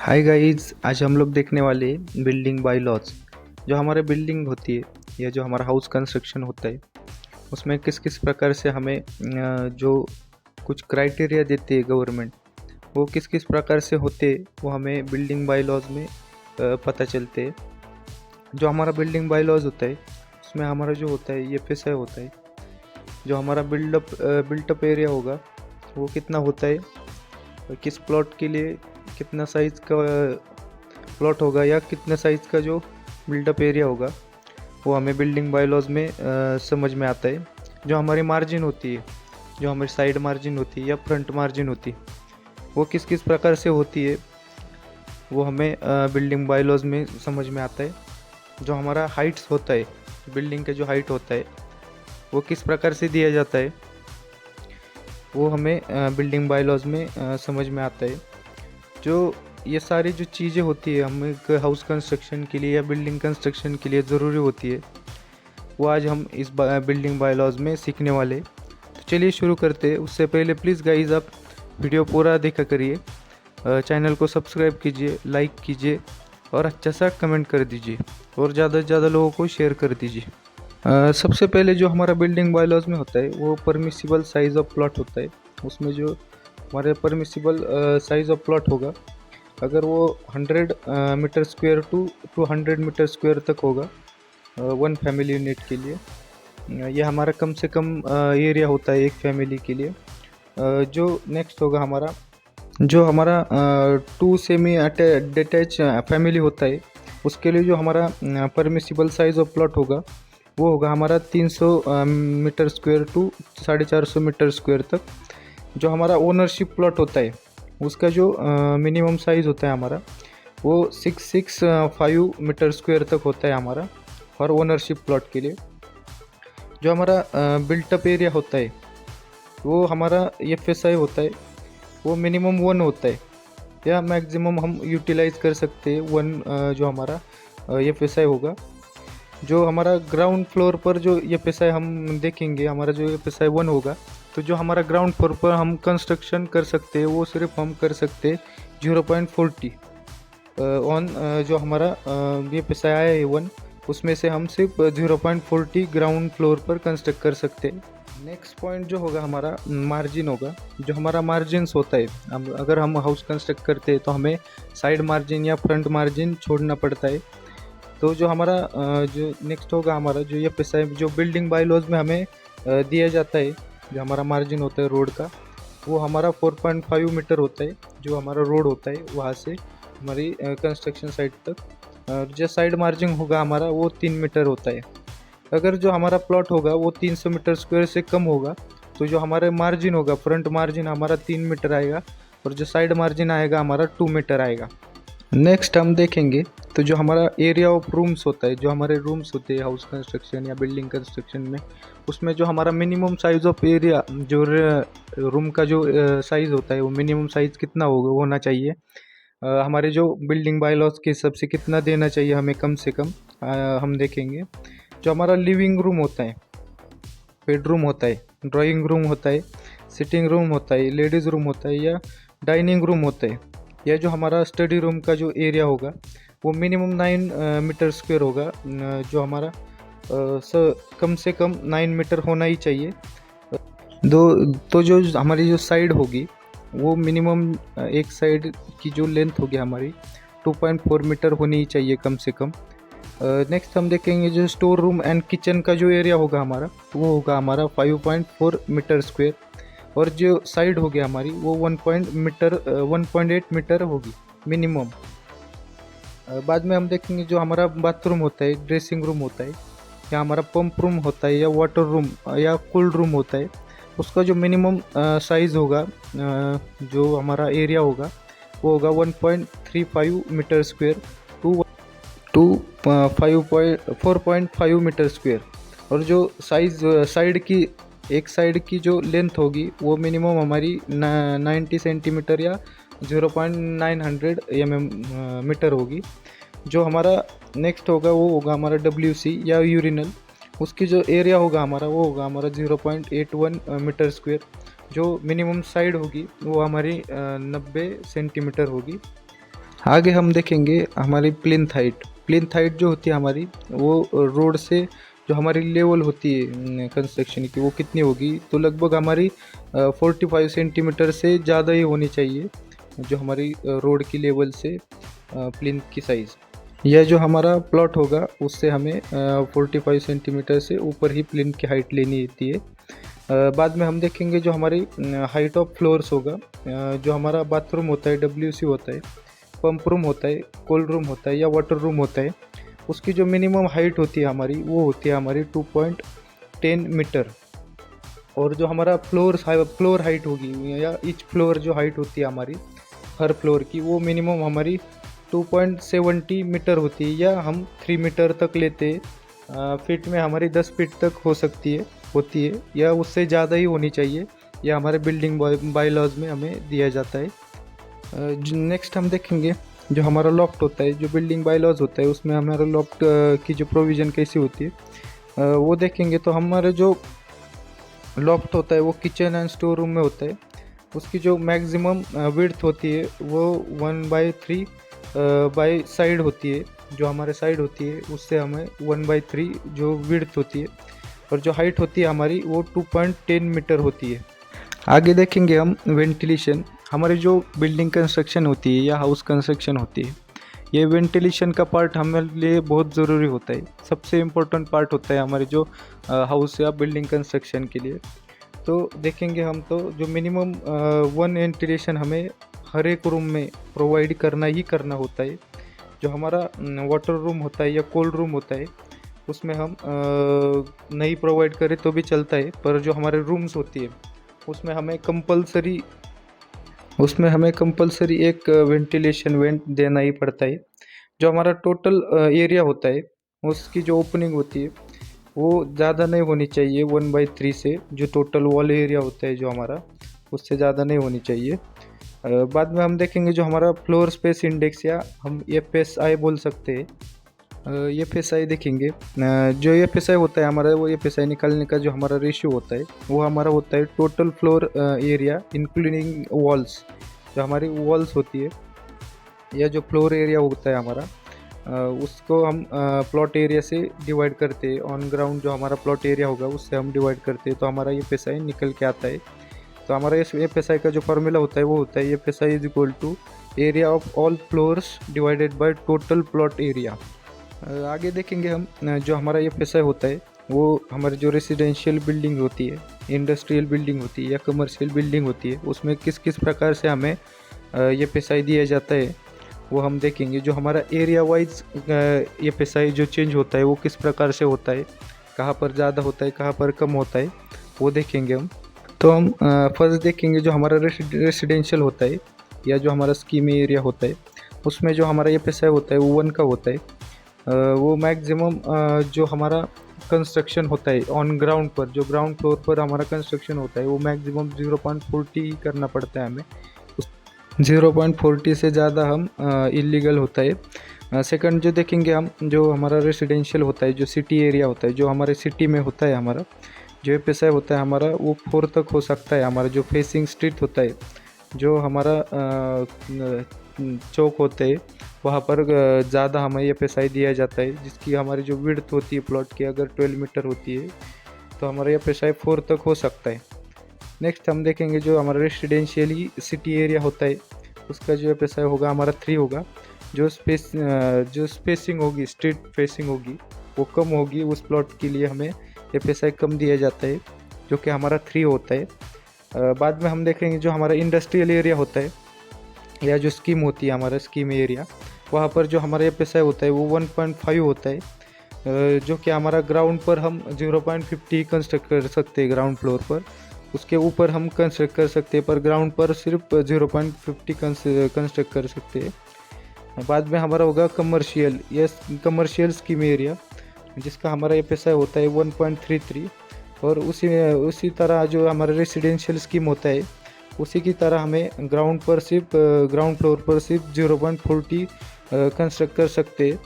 Hi guys, आज हम लोग देखने वाले बिल्डिंग बाय लॉज। जो हमारे बिल्डिंग होती है या जो हमारा हाउस कंस्ट्रक्शन होता है उसमें किस किस प्रकार से हमें जो कुछ क्राइटेरिया देती है गवर्नमेंट, वो किस किस प्रकार से होते वो हमें बिल्डिंग बाय लॉज में पता चलते हैं। जो हमारा बिल्डिंग बाय लॉज होता है उसमें हमारा जो होता है ये FSI होता है। जो हमारा बिल्टअप एरिया होगा वो कितना होता है, किस प्लॉट के लिए कितना साइज़ का प्लॉट होगा या कितने साइज़ का जो बिल्डअप एरिया होगा वो हमें बिल्डिंग बायलॉज में समझ में आता है। जो हमारी मार्जिन होती है, जो हमारी साइड मार्जिन होती है या फ्रंट मार्जिन होती है, वो किस किस प्रकार से होती है वो हमें बिल्डिंग बायलॉज में समझ में आता है। जो हमारा हाइट्स होता है, बिल्डिंग का जो हाइट होता है वो किस प्रकार से दिया जाता है वो हमें बिल्डिंग बायलॉज में समझ में आता है। जो ये सारी जो चीज़ें होती है हम एक हाउस कंस्ट्रक्शन के लिए या बिल्डिंग कंस्ट्रक्शन के लिए ज़रूरी होती है, वो आज हम इस बिल्डिंग बायलॉज में सीखने वाले। तो चलिए शुरू करते हैं। उससे पहले प्लीज़ गाइज आप वीडियो पूरा देखा करिए, चैनल को सब्सक्राइब कीजिए, लाइक कीजिए और अच्छा सा कमेंट कर दीजिए और ज़्यादा से ज़्यादा लोगों को शेयर कर दीजिए। सबसे पहले जो हमारा बिल्डिंग बायलॉज में होता है वो परमिसिबल साइज़ ऑफ प्लॉट होता है। उसमें जो हमारे परमिसिबल साइज़ ऑफ प्लॉट होगा, अगर वो 100 metre square to 200 metre square तक होगा वन फैमिली यूनिट के लिए, ये हमारा कम से कम एरिया होता है एक फैमिली के लिए। जो नेक्स्ट होगा हमारा, जो हमारा 2 सेमी डिटैच फैमिली होता है उसके लिए जो हमारा परमिसिबल साइज़ ऑफ प्लॉट होगा वो होगा हमारा 300 metre square to 450 metre square तक। जो हमारा ओनरशिप प्लॉट होता है उसका जो मिनिमम साइज़ होता है हमारा वो 665 मीटर स्क्वायर तक होता है हमारा और ओनरशिप प्लॉट के लिए। जो हमारा बिल्टअप एरिया होता है वो हमारा FSI होता है, वो मिनिमम 1 होता है या मैक्सिमम हम यूटिलाइज़ कर सकते हैं 1 जो हमारा FSI होगा। जो हमारा ग्राउंड फ्लोर पर जो FSI हम देखेंगे, हमारा जो FSI 1 होगा, तो जो हमारा ग्राउंड फ्लोर पर हम कंस्ट्रक्शन कर सकते हैं वो सिर्फ हम कर सकते हैं 0.40 ऑन जो हमारा FSI आया है 1, उसमें से हम सिर्फ 0.40 ग्राउंड फ्लोर पर कंस्ट्रक्ट कर सकते हैं। नेक्स्ट पॉइंट जो होगा हमारा मार्जिन होगा। जो हमारा मार्जिनस होता है, अगर हम हाउस कंस्ट्रक्ट करते हैं तो हमें साइड मार्जिन या फ्रंट मार्जिन छोड़ना पड़ता है। तो जो हमारा जो नेक्स्ट होगा हमारा जो FSI जो बिल्डिंग बायलॉज में हमें दिया जाता है, जो हमारा मार्जिन होता है रोड का, वो हमारा 4.5 मीटर होता है। जो हमारा रोड होता है वहाँ से हमारी कंस्ट्रक्शन साइट तक। जो साइड मार्जिन होगा हमारा वो 3 मीटर होता है। अगर जो हमारा प्लॉट होगा वो 300 मीटर स्क्वायर से कम होगा तो जो हमारा मार्जिन होगा, फ्रंट मार्जिन हमारा 3 मीटर आएगा और जो साइड मार्जिन आएगा हमारा 2 मीटर आएगा। नेक्स्ट हम देखेंगे तो जो हमारा एरिया ऑफ रूम्स होता है, जो हमारे रूम्स होते हैं हाउस कंस्ट्रक्शन या बिल्डिंग कंस्ट्रक्शन में, उसमें जो हमारा मिनिमम साइज़ ऑफ एरिया, जो रूम का जो साइज़ होता है वो मिनिमम साइज़ कितना होना चाहिए, हमारे जो बिल्डिंग बायलॉज के हिसाब से कितना देना चाहिए हमें कम से कम, हम देखेंगे। जो हमारा लिविंग रूम होता है, बेडरूम होता है, ड्राइंग रूम होता है, सिटिंग रूम होता है, लेडीज़ रूम होता है या डाइनिंग रूम होता है, या जो हमारा स्टडी रूम का जो एरिया होगा वो मिनिमम 9 मीटर स्क्वायर होगा। जो हमारा कम से कम 9 मीटर होना ही चाहिए। तो जो हमारी जो साइड होगी वो मिनिमम एक साइड की जो लेंथ होगी हमारी 2.4 मीटर होनी ही चाहिए कम से कम। नेक्स्ट हम देखेंगे जो स्टोर रूम एंड किचन का जो एरिया होगा हमारा वो होगा हमारा 5.4 मीटर स्क्वायर और जो साइड होगी हमारी वो 1.8 मीटर होगी मिनिमम। बाद में हम देखेंगे जो हमारा बाथरूम होता है, ड्रेसिंग रूम होता है, या हमारा पंप रूम होता है या वाटर रूम या कोल्ड रूम होता है, उसका जो मिनिमम साइज़ होगा, जो हमारा एरिया होगा वो होगा 1.35 metre square to 4.5 metre square. और जो साइज़ साइड की एक साइड की जो लेंथ होगी वो मिनिमम हमारी 90 सेंटीमीटर या 0.900 मीटर होगी। जो हमारा नेक्स्ट होगा वो होगा हमारा WC या यूरिनल, उसकी जो एरिया होगा हमारा वो होगा हमारा 0.81 मीटर स्क्वायर। जो मिनिमम साइड होगी वो हमारी 90 सेंटीमीटर होगी। आगे हम देखेंगे हमारी प्लिंथ हाइट। प्लिंथ हाइट जो होती है हमारी, वो रोड से जो हमारी लेवल होती है कंस्ट्रक्शन की, वो कितनी होगी, तो लगभग हमारी 45 सेंटीमीटर से ज़्यादा ही होनी चाहिए जो हमारी रोड की लेवल से प्लिंथ की साइज़। यह जो हमारा प्लॉट होगा उससे हमें 45 सेंटीमीटर से ऊपर ही प्लिंथ की हाइट लेनी होती है। बाद में हम देखेंगे जो हमारी हाइट ऑफ फ्लोर्स होगा। जो हमारा बाथरूम होता है, WC होता है, पंप रूम होता है, कोल्ड रूम होता है या वाटर रूम होता है, उसकी जो मिनिमम हाइट होती है हमारी, वो होती है हमारी 2.10 मीटर। और जो हमारा फ्लोर हाइट होगी या ईच फ्लोर जो हाइट होती है हमारी हर फ्लोर की, वो मिनिमम हमारी 2.70 मीटर होती है, या हम 3 मीटर तक लेते हैं। फीट में हमारी 10 फीट तक होती है या उससे ज़्यादा ही होनी चाहिए। यह हमारे बिल्डिंग बायलॉज में हमें दिया जाता है। नेक्स्ट हम देखेंगे जो हमारा लॉफ्ट होता है, जो बिल्डिंग बायलॉज होता है उसमें हमारा लॉफ्ट की जो प्रोविज़न कैसी होती है वो देखेंगे। तो हमारे जो लॉफ्ट होता है वो किचन एंड स्टोर रूम में होता है। उसकी जो मैक्सिमम विड्थ होती है वो 1/3 बाई साइड होती है। जो हमारे साइड होती है उससे हमें 1/3 जो विड्थ होती है, और जो हाइट होती है हमारी वो 2.10 मीटर होती है। आगे देखेंगे हम वेंटिलेशन। हमारी जो बिल्डिंग कंस्ट्रक्शन होती है या हाउस कंस्ट्रक्शन होती है, ये वेंटिलेशन का पार्ट हमारे लिए बहुत ज़रूरी होता है। सबसे इम्पोर्टेंट पार्ट होता है हमारे जो हाउस या बिल्डिंग कंस्ट्रक्शन के लिए। तो देखेंगे हम, तो जो मिनिमम 1 वेंटिलेशन हमें हर एक रूम में प्रोवाइड करना ही करना होता है। जो हमारा वाटर रूम होता है या कोल्ड रूम होता है, उसमें हम नहीं प्रोवाइड करें तो भी चलता है, पर जो हमारे रूम्स होती है उसमें हमें कंपलसरी एक वेंटिलेशन वेंट देना ही पड़ता है। जो हमारा टोटल एरिया होता है उसकी जो ओपनिंग होती है वो ज़्यादा नहीं होनी चाहिए 1/3 से। जो टोटल वॉल एरिया होता है जो हमारा, उससे ज़्यादा नहीं होनी चाहिए। बाद में हम देखेंगे जो हमारा फ्लोर स्पेस इंडेक्स, या हम FSI बोल सकते हैं। FSI देखेंगे। जो FSI होता है हमारा, वो FSI निकालने का जो हमारा रेशियो होता है वो हमारा होता है total floor area including walls. जो हमारी वॉल्स होती है या जो फ्लोर एरिया होता है हमारा, उसको हम प्लॉट एरिया से डिवाइड करते हैं। ऑन ग्राउंड जो हमारा प्लॉट एरिया होगा उससे हम डिवाइड करते हैं, तो हमारा FSI निकल के आता है। तो हमारा इस FSI का जो फार्मूला होता है वो होता है FSI is equal to area of all floors divided by total plot area. आगे देखेंगे हम जो हमारा FSI होता है वो हमारी जो रेसिडेंशियल बिल्डिंग होती है, इंडस्ट्रियल बिल्डिंग होती है या कमर्शियल बिल्डिंग होती है, उसमें किस किस प्रकार से हमें FSI दिया जाता है वो हम देखेंगे। जो हमारा एरिया वाइज FSI जो चेंज होता है वो किस प्रकार से होता है, कहाँ पर ज़्यादा होता है कहाँ पर कम होता है, वो देखेंगे हम। तो हम फर्स्ट देखेंगे जो हमारा रेसिडेंशियल होता है या जो हमारा स्कीम एरिया होता है, उसमें जो हमारा FSI होता है वो 1 का होता है। वो मैक्सिमम जो हमारा कंस्ट्रक्शन होता है ऑन ग्राउंड पर, जो ग्राउंड फ्लोर पर हमारा कंस्ट्रक्शन होता है वो मैक्सिमम 0.40 करना पड़ता है हमें। 0.40 से ज़्यादा हम इलीगल होता है। सेकंड जो देखेंगे हम, जो हमारा रेसिडेंशियल होता है, जो सिटी एरिया होता है, जो हमारे सिटी में होता है हमारा, जो FSI होता है हमारा वो 4 तक हो सकता है। हमारा जो फेसिंग स्ट्रीट होता है, जो हमारा चौक होते हैं, वहाँ पर ज़्यादा हमें FSI दिया जाता है, जिसकी हमारी जो विड्थ होती है प्लॉट की अगर 12 मीटर होती है तो हमारा FSI 4 तक हो सकता है। नेक्स्ट हम देखेंगे जो हमारा रेसिडेंशियली सिटी एरिया होता है, उसका जो FSI होगा हमारा 3 होगा। जो स्पेसिंग होगी, स्ट्रीट फेसिंग होगी, वो कम होगी, उस प्लॉट के लिए हमें FSI कम दिया जाता है, जो कि हमारा 3 होता है। बाद में हम देखेंगे जो हमारा इंडस्ट्रियल एरिया होता है या जो स्कीम होती है हमारा स्कीम एरिया, वहाँ पर जो हमारा FSI होता है वो 1.5 होता है। जो कि हमारा ग्राउंड पर हम 0.50 कंस्ट्रक्ट कर सकते हैं ग्राउंड फ्लोर पर, उसके ऊपर हम कंस्ट्रक्ट कर सकते हैं, पर ग्राउंड पर सिर्फ 0.50 कंस्ट्रक्ट कर सकते हैं। बाद में हमारा होगा कमर्शियल स्कीम एरिया, जिसका हमारा FSI होता है 1.33। और उसी तरह जो हमारा रेसिडेंशियल स्कीम होता है उसी की तरह हमें ग्राउंड फ्लोर पर सिर्फ 0.40 कंस्ट्रक्ट कर सकते हैं।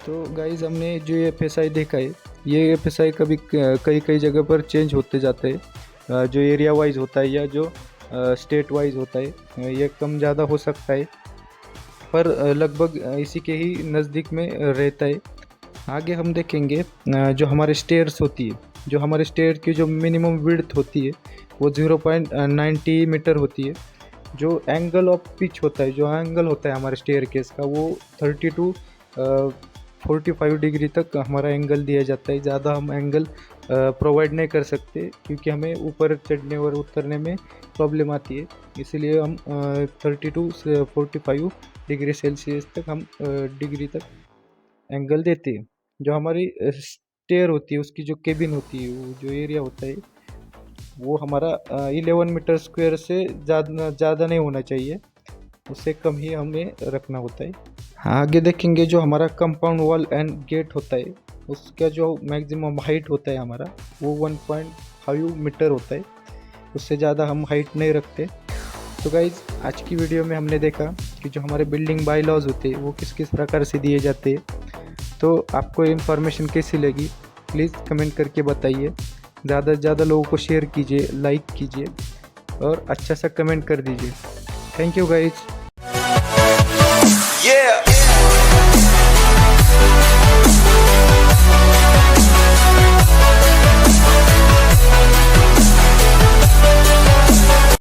तो गाइज़, हमने जो FSI देखा है, ये FSI कभी कई जगह पर चेंज होते जाते हैं। जो एरिया वाइज होता है या जो स्टेट वाइज होता है, ये कम ज़्यादा हो सकता है। पर लगभग इसी के ही नज़दीक में रहता है। आगे हम देखेंगे जो हमारे स्टेयर्स होती है, जो हमारे स्टेयर की जो मिनिमम विड्थ होती है वो 0.90 मीटर होती है। जो एंगल ऑफ पिच होता है, जो एंगल होता है हमारे स्टेयर केस का, वो 30 टू 45 डिग्री तक हमारा एंगल दिया जाता है। ज़्यादा हम एंगल प्रोवाइड नहीं कर सकते क्योंकि हमें ऊपर चढ़ने और उतरने में प्रॉब्लम आती है। इसीलिए हम 30 टू 45 डिग्री सेल्सियस तक हम डिग्री तक एंगल देते हैं। जो हमारी स्टेयर होती है, उसकी जो केबिन होती है, वो जो एरिया होता है वो हमारा 11 मीटर स्क्वायर से ज़्यादा नहीं होना चाहिए, उससे कम ही हमें रखना होता है। आगे देखेंगे जो हमारा कंपाउंड वॉल एंड गेट होता है, उसका जो मैक्सिमम हाइट होता है हमारा वो 1.5 मीटर होता है, उससे ज़्यादा हम हाइट नहीं रखते। तो गाइज़, आज की वीडियो में हमने देखा कि जो हमारे बिल्डिंग बाय लॉज होते हैं वो किस किस प्रकार से दिए जाते हैं। तो आपको इन्फॉर्मेशन कैसी लगी प्लीज़ कमेंट करके बताइए। ज़्यादा से ज़्यादा लोगों को शेयर कीजिए, लाइक कीजिए और अच्छा सा कमेंट कर दीजिए। Thank you guys.